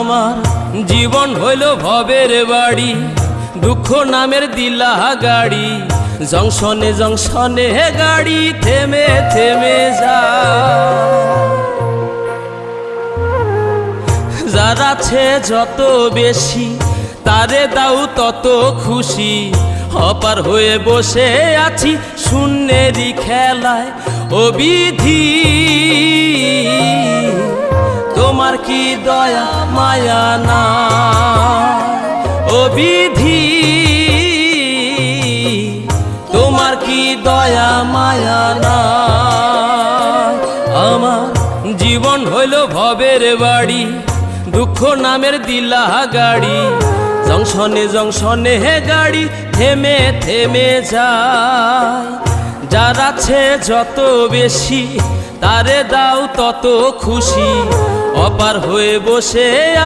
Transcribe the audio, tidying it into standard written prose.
আমার জীবন হইল ভবের বাড়ি, দুঃখ নামের দিলা গাড়ি, জংশনে জংশনে গাড়ি থেমে থেমে যায়। যার আছে যত বেশি তারে দাও তত খুশি, অপার হয়ে বসে আছি শূন্যেরই খেলায়। ও বিধি তোমার কি দয়া মায়া না, ও বিধি তোমার কি দয়া মায়া না। আমার জীবন হইল ভবের বাড়ি, দুঃখ নামের দিলা গাড়ি, জংশনে জংশনে গাড়ি থেমে থেমে যায়। যার আছে যত বেশি তারে দাও তত খুশি, অপার হয়ে বসে